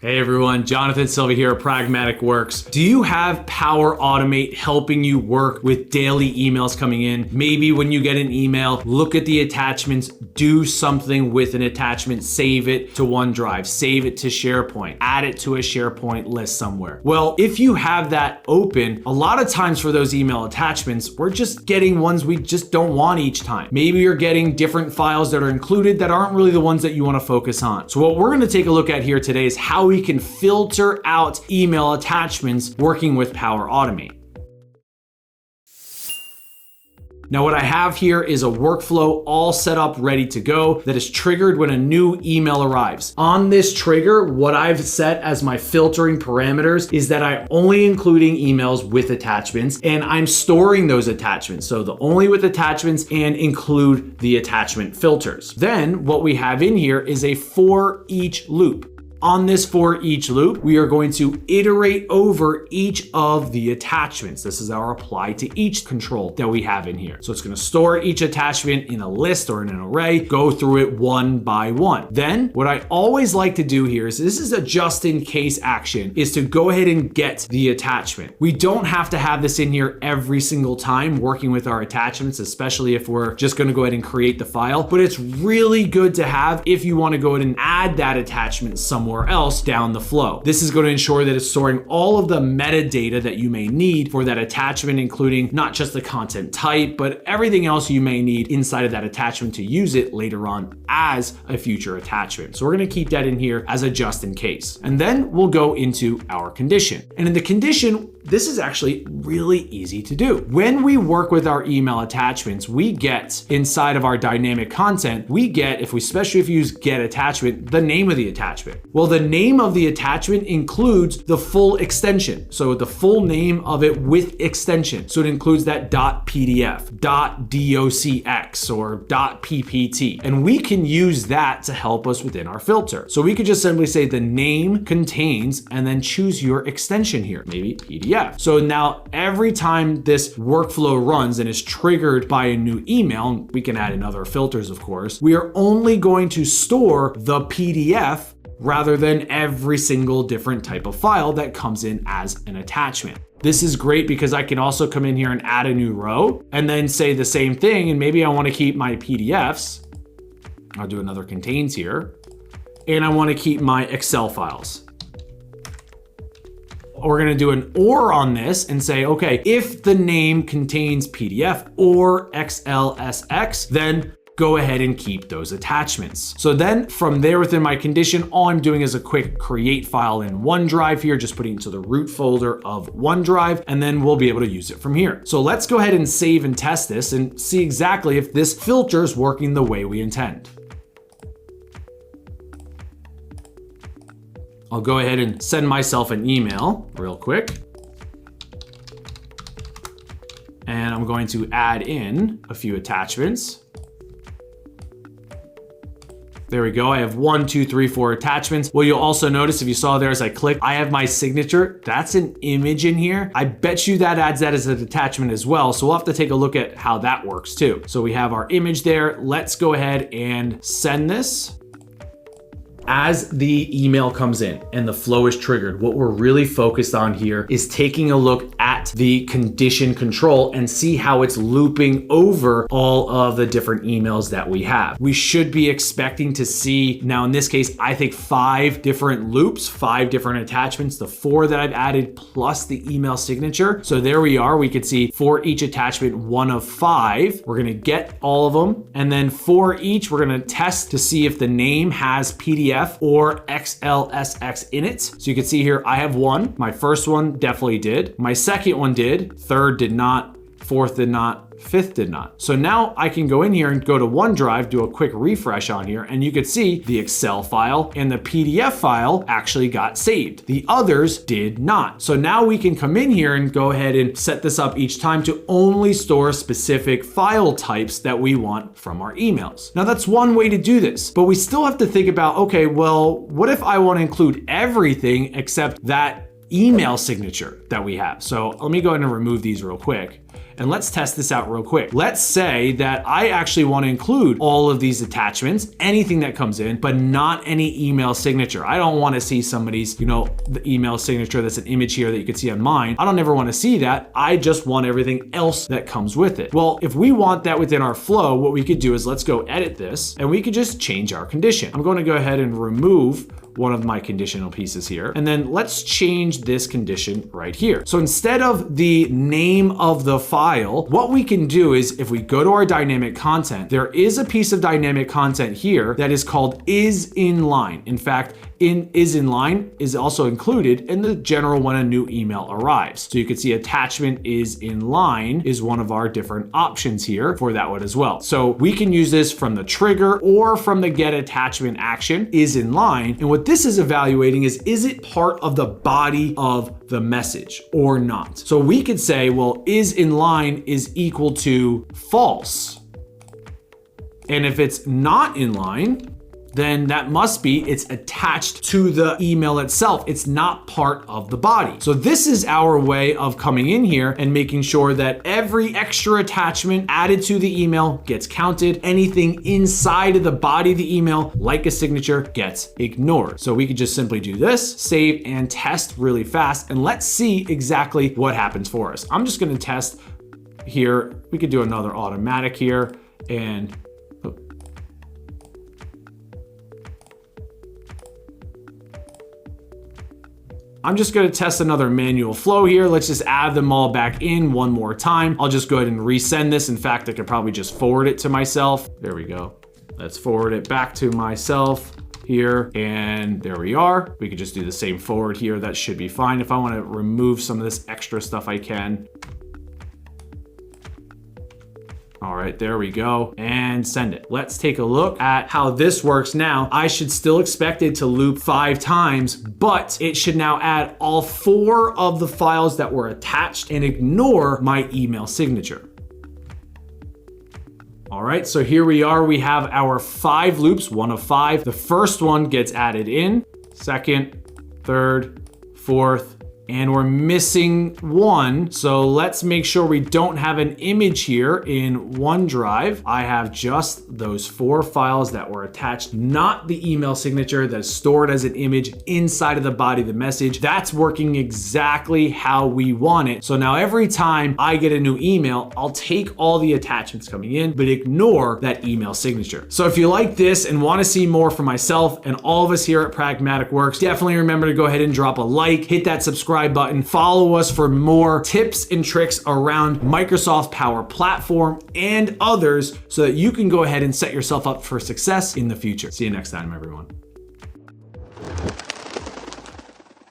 Hey everyone, Jonathan Silva here at Pragmatic Works. Do you have Power Automate helping you work with daily emails coming in? Maybe when you get an email, look at the attachments, do something with an attachment, save it to OneDrive, save it to SharePoint, add it to a SharePoint list somewhere. Well, if you have that open, a lot of times for those email attachments, we're just getting ones we just don't want each time. Maybe you're getting different files that are included that aren't really the ones that you want to focus on. So what we're going to take a look at here today is how we can filter out email attachments working with Power Automate. Now what I have here is a workflow all set up, ready to go, that is triggered when a new email arrives. On this trigger, what I've set as my filtering parameters is that I'm only including emails with attachments, and I'm storing those attachments. So the only with attachments and include the attachment filters. Then what we have in here is a for each loop. On this for each loop, we are going to iterate over each of the attachments. This is our apply to each control that we have in here. So it's going to store each attachment in a list or in an array, go through it one by one. Then what I always like to do here is, this is a just in case action, is to go ahead and get the attachment. We don't have to have this in here every single time working with our attachments, especially if we're just going to go ahead and create the file, but it's really good to have if you want to go ahead and add that attachment somewhere else down the flow. This is going to ensure that it's storing all of the metadata that you may need for that attachment, including not just the content type, but everything else you may need inside of that attachment to use it later on as a future attachment. So we're going to keep that in here as a just in case. And then we'll go into our condition. And in the condition, this is actually really easy to do. When we work with our email attachments, we get inside of our dynamic content, we get, especially if you use get attachment, the name of the attachment. Well, the name of the attachment includes the full extension. So the full name of it with extension. So it includes that .pdf, .docx, or .ppt. And we can use that to help us within our filter. So we could just simply say the name contains, and then choose your extension here, maybe PDF. So now every time this workflow runs and is triggered by a new email, we can add in other filters, of course, we are only going to store the PDF rather than every single different type of file that comes in as an attachment. This is great because I can also come in here and add a new row and then say the same thing. And maybe I want to keep my PDFs. I'll do another contains here. And I want to keep my Excel files. We're going to do an or on this and say, okay, if the name contains PDF or XLSX, then go ahead and keep those attachments. So then from there within my condition, all I'm doing is a quick create file in OneDrive here, just putting it to the root folder of OneDrive, and then we'll be able to use it from here. So let's go ahead and save and test this and see exactly if this filter is working the way we intend. I'll go ahead and send myself an email real quick. And I'm going to add in a few attachments. There we go. I have 1, 2, 3, 4 attachments. Well, you'll also notice if you saw there as I click, I have my signature. That's an image in here. I bet you that adds that as an attachment as well. So we'll have to take a look at how that works too. So we have our image there. Let's go ahead and send this. As the email comes in and the flow is triggered, what we're really focused on here is taking a look at the condition control and see how it's looping over all of the different emails that we have. We should be expecting to see, now in this case, I think 5 different loops, 5 different attachments, the 4 that I've added plus the email signature. So there we are. We could see for each attachment, 1 of 5. We're going to get all of them. And then for each, we're going to test to see if the name has PDF or XLSX in it. So you can see here, I have 1. My first one definitely did. My second one did. Third did not. Fourth did not. Fifth did not. So now I can go in here and go to OneDrive, do a quick refresh on here, and you could see the Excel file and the PDF file actually got saved. The others did not. So now we can come in here and go ahead and set this up each time to only store specific file types that we want from our emails. Now that's one way to do this, but we still have to think about, okay, well, what if I want to include everything except that email signature that we have. So let me go ahead and remove these real quick. And let's test this out real quick. Let's say that I actually want to include all of these attachments, anything that comes in, but not any email signature. I don't want to see somebody's, the email signature that's an image here that you can see on mine. I don't ever want to see that. I just want everything else that comes with it. Well, if we want that within our flow, what we could do is let's go edit this and we could just change our condition. I'm going to go ahead and remove one of my conditional pieces here. And then let's change this condition right here. So instead of the name of the file, what we can do is if we go to our dynamic content, there is a piece of dynamic content here that is called is inline. In fact, is inline is also included in the general when a new email arrives. So you can see attachment is inline is one of our different options here for that one as well. So we can use this from the trigger or from the get attachment action is inline. And what this is evaluating is it part of the body of the message or not? So we could say, well, is inline is equal to false. And if it's not inline, then that must be it's attached to the email itself. It's not part of the body. So this is our way of coming in here and making sure that every extra attachment added to the email gets counted. Anything inside of the body of the email, like a signature, gets ignored. So we could just simply do this, save and test really fast, and let's see exactly what happens for us. I'm just gonna test here. We could do another automatic here and I'm just going to test another manual flow here. Let's just add them all back in one more time. I'll just go ahead and resend this. In fact, I could probably just forward it to myself. There we go. Let's forward it back to myself here. And there we are. We could just do the same forward here. That should be fine. If I want to remove some of this extra stuff, I can. All right, there we go, and send it. Let's take a look at how this works now. I should still expect it to loop 5 times, but it should now add all 4 of the files that were attached and ignore my email signature. All right, so here we are. We have our 5 loops, 1 of 5. The first one gets added in, second, third, fourth, and we're missing 1. So let's make sure we don't have an image here in OneDrive. I have just those 4 files that were attached, not the email signature that's stored as an image inside of the body of the message. That's working exactly how we want it. So now every time I get a new email, I'll take all the attachments coming in, but ignore that email signature. So if you like this and want to see more from myself and all of us here at Pragmatic Works, definitely remember to go ahead and drop a like, hit that subscribe button, follow us for more tips and tricks around Microsoft Power Platform and others so that you can go ahead and set yourself up for success in the future. See you next time, everyone.